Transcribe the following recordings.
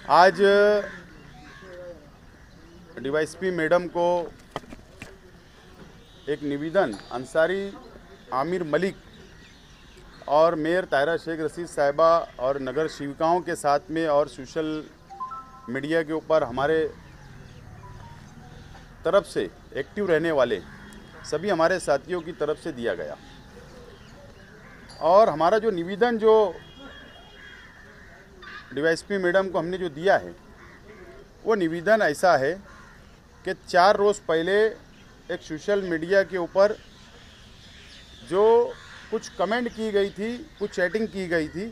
आज DYSP madam को एक निवेदन अंसारी आमिर मलिक और मेयर तायरा शेख रशीद साहिबा और नगर सेविकाओं के साथ में और सोशल मीडिया के ऊपर हमारे तरफ से एक्टिव रहने वाले सभी हमारे साथियों की तरफ से दिया गया। और हमारा जो निवेदन जो डीवाईएसपी मैडम को हमने जो दिया है वो निवेदन ऐसा है कि 4 रोज़ पहले एक सोशल मीडिया के ऊपर जो कुछ कमेंट की गई थी, कुछ चैटिंग की गई थी,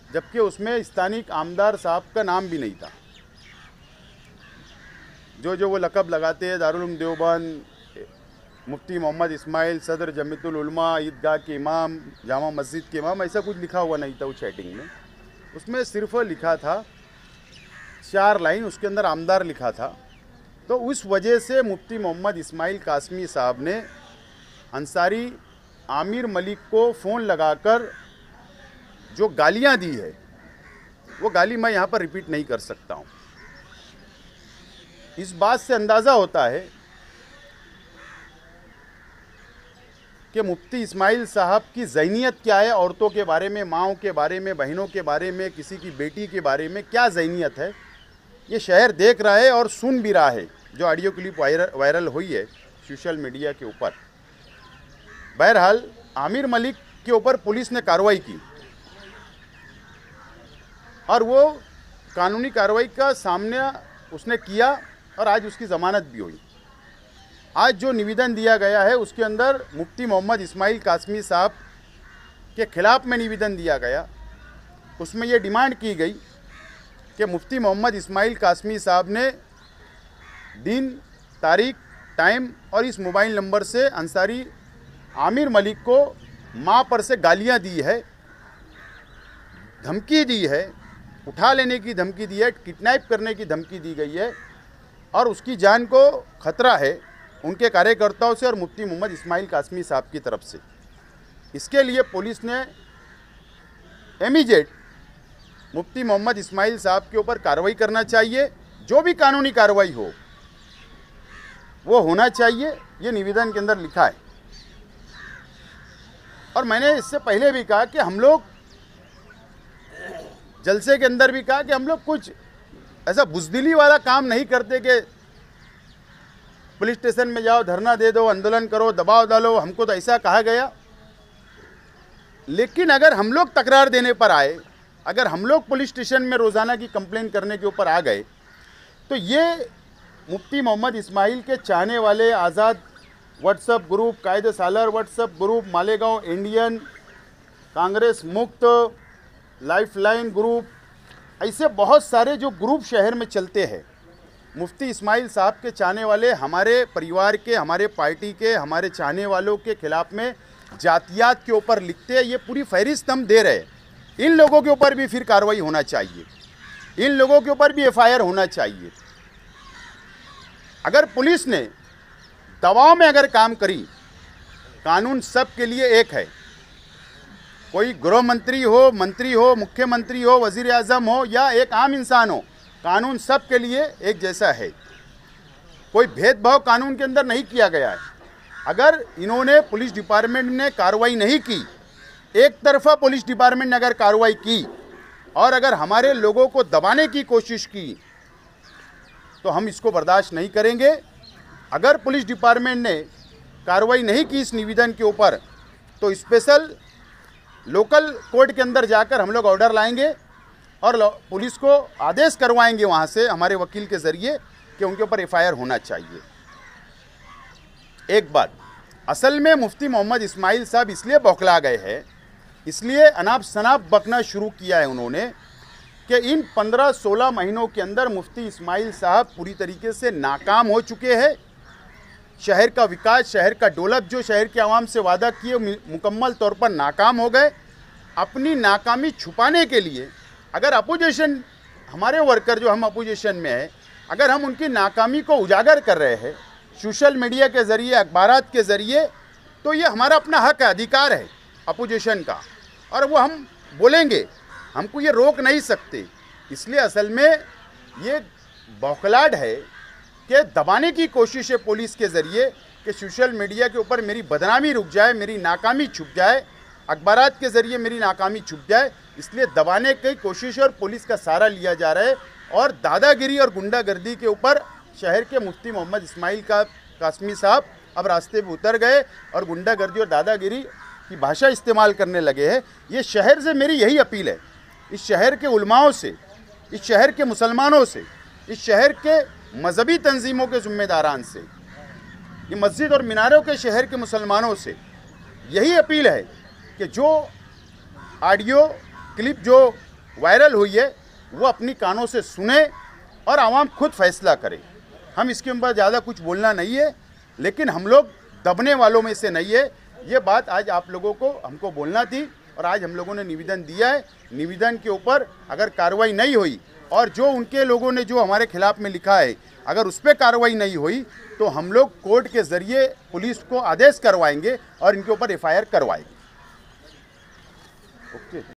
जबकि उसमें स्थानीय आमदार साहब का नाम भी नहीं था। जो वो लक़ब लगाते हैं दारुल उलूम देवबंद, मुफ्ती मोहम्मद इस्माइल, सदर जमीयतुल उलमा, ईदगाह के इमाम, जामा मस्जिद के इमाम, ऐसा कुछ लिखा हुआ नहीं था उस चैटिंग में। उसमें सिर्फ लिखा था 4 लाइन, उसके अंदर आमदार लिखा था। तो उस वजह से मुफ्ती मोहम्मद इस्माइल कासमी साहब ने अंसारी आमिर मलिक को फ़ोन लगाकर जो गालियां दी है वो गाली मैं यहाँ पर रिपीट नहीं कर सकता हूँ। इस बात से अंदाज़ा होता है कि मुफ्ती इस्माइल साहब की ज़हनियत क्या है, औरतों के बारे में, माँओं के बारे में, बहनों के बारे में, किसी की बेटी के बारे में क्या ज़हनियत है, ये शहर देख रहा है और सुन भी रहा है। जो ऑडियो क्लिप वायरल हुई है सोशल मीडिया के ऊपर। बहरहाल आमिर मलिक के ऊपर पुलिस ने कार्रवाई की और वो कानूनी कार्रवाई का सामना उसने किया और आज उसकी ज़मानत भी हुई। आज जो निवेदन दिया गया है उसके अंदर मुफ्ती मोहम्मद इस्माइल कासमी साहब के ख़िलाफ़ में निवेदन दिया गया। उसमें ये डिमांड की गई कि मुफ्ती मोहम्मद इस्माइल कासमी साहब ने दिन, तारीख, टाइम और इस मोबाइल नंबर से अंसारी आमिर मलिक को माँ पर से गालियाँ दी है, धमकी दी है, उठा लेने की धमकी दी है, किडनैप करने की धमकी दी गई है और उसकी जान को खतरा है उनके कार्यकर्ताओं से और मुफ्ती मोहम्मद इस्माइल कासमी साहब की तरफ से। इसके लिए पुलिस ने इमीडिएट मुफ्ती मोहम्मद इस्माइल साहब के ऊपर कार्रवाई करना चाहिए। जो भी कानूनी कार्रवाई हो वो होना चाहिए, ये निवेदन के अंदर लिखा है। और मैंने इससे पहले भी कहा कि हम लोग जलसे के अंदर भी कहा कि हम लोग कुछ ऐसा बुज़दिली वाला काम नहीं करते कि पुलिस स्टेशन में जाओ, धरना दे दो, आंदोलन करो, दबाव डालो। हमको तो ऐसा कहा गया। लेकिन अगर हम लोग तकरार देने पर आए, अगर हम लोग पुलिस स्टेशन में रोज़ाना की कंप्लेन करने के ऊपर आ गए, तो ये मुफ्ती मोहम्मद इस्माइल के चाहने वाले आज़ाद व्हाट्सएप ग्रुप, कायदे सालर WhatsApp group, Malegaon Indian, Congress मुक्त, लाइफलाइन ग्रुप, ऐसे बहुत सारे जो ग्रुप शहर में चलते हैं, मुफ्ती इस्माइल साहब के चाहने वाले हमारे परिवार के, हमारे पार्टी के, हमारे चाहने वालों के खिलाफ़ में जातियात के ऊपर लिखते हैं। ये पूरी फहरिस्त हम दे रहे हैं। इन लोगों के ऊपर भी फिर कार्रवाई होना चाहिए, इन लोगों के ऊपर भी एफआईआर होना चाहिए। अगर पुलिस ने दबाव में अगर काम करी, कानून सब के लिए एक है। कोई गृह मंत्री हो, मंत्री हो, मुख्यमंत्री हो, वजीर आज़म हो या एक आम इंसान हो, कानून सब के लिए एक जैसा है। कोई भेदभाव कानून के अंदर नहीं किया गया है। अगर इन्होंने, पुलिस डिपार्टमेंट ने कार्रवाई नहीं की, एक तरफा पुलिस डिपार्टमेंट ने अगर कार्रवाई की और अगर हमारे लोगों को दबाने की कोशिश की, तो हम इसको बर्दाश्त नहीं करेंगे। अगर पुलिस डिपार्टमेंट ने कार्रवाई नहीं की इस निवेदन के ऊपर, तो स्पेशल लोकल कोर्ट के अंदर जाकर हम लोग ऑर्डर लाएंगे और पुलिस को आदेश करवाएंगे वहाँ से हमारे वकील के ज़रिए कि उनके ऊपर एफआईआर होना चाहिए। एक बात, असल में मुफ्ती मोहम्मद इस्माइल साहब इसलिए बौखला गए हैं, इसलिए अनाप शनाप बकना शुरू किया है उन्होंने कि इन 15-16 महीनों के अंदर मुफ्ती इस्माइल साहब पूरी तरीके से नाकाम हो चुके हैं। शहर का विकास, शहर का डेवलप जो शहर के आवाम से वादा किए, मुकम्मल तौर पर नाकाम हो गए। अपनी नाकामी छुपाने के लिए अगर अपोजिशन, हमारे वर्कर जो हम अपोजिशन में है, अगर हम उनकी नाकामी को उजागर कर रहे हैं सोशल मीडिया के ज़रिए, अखबारात के ज़रिए, तो ये हमारा अपना हक है, अधिकार है अपोजिशन का, और वो हम बोलेंगे हमको ये रोक नहीं सकते। इसलिए असल में ये बौखलाहट है कि दबाने की कोशिश है पुलिस के ज़रिए कि सोशल मीडिया के ऊपर मेरी बदनामी रुक जाए, मेरी नाकामी छुप जाए, अखबारात के ज़रिए मेरी नाकामी छुप जाए, इसलिए दबाने की कोशिश और पुलिस का सहारा लिया जा रहा है। और दादागिरी और गुंडागर्दी के ऊपर शहर के मुफ्ती मोहम्मद इस्माइल कासमी साहब अब रास्ते पे उतर गए और गुंडागर्दी और दादागिरी की भाषा इस्तेमाल करने लगे हैं। ये शहर से मेरी यही अपील है, इस शहर के उलमाओं से, इस शहर के मुसलमानों से, इस शहर के मजहबी तंजीमों के ज़िम्मेदारान से, ये मस्जिद और मीनारों के शहर के मुसलमानों से यही अपील है कि जो ऑडियो क्लिप जो वायरल हुई है वो अपनी कानों से सुने और आवाम खुद फैसला करे। हम इसके ऊपर ज़्यादा कुछ बोलना नहीं है, लेकिन हम लोग दबने वालों में से नहीं है। ये बात आज आप लोगों को हमको बोलना थी और आज हम लोगों ने निवेदन दिया है। निवेदन के ऊपर अगर कार्रवाई नहीं हुई और जो उनके लोगों ने जो हमारे खिलाफ में लिखा है अगर उस पर कार्रवाई नहीं हुई तो हम लोग कोर्ट के ज़रिए पुलिस को आदेश करवाएंगे और इनके ऊपर FIR करवाएंगे। ओके।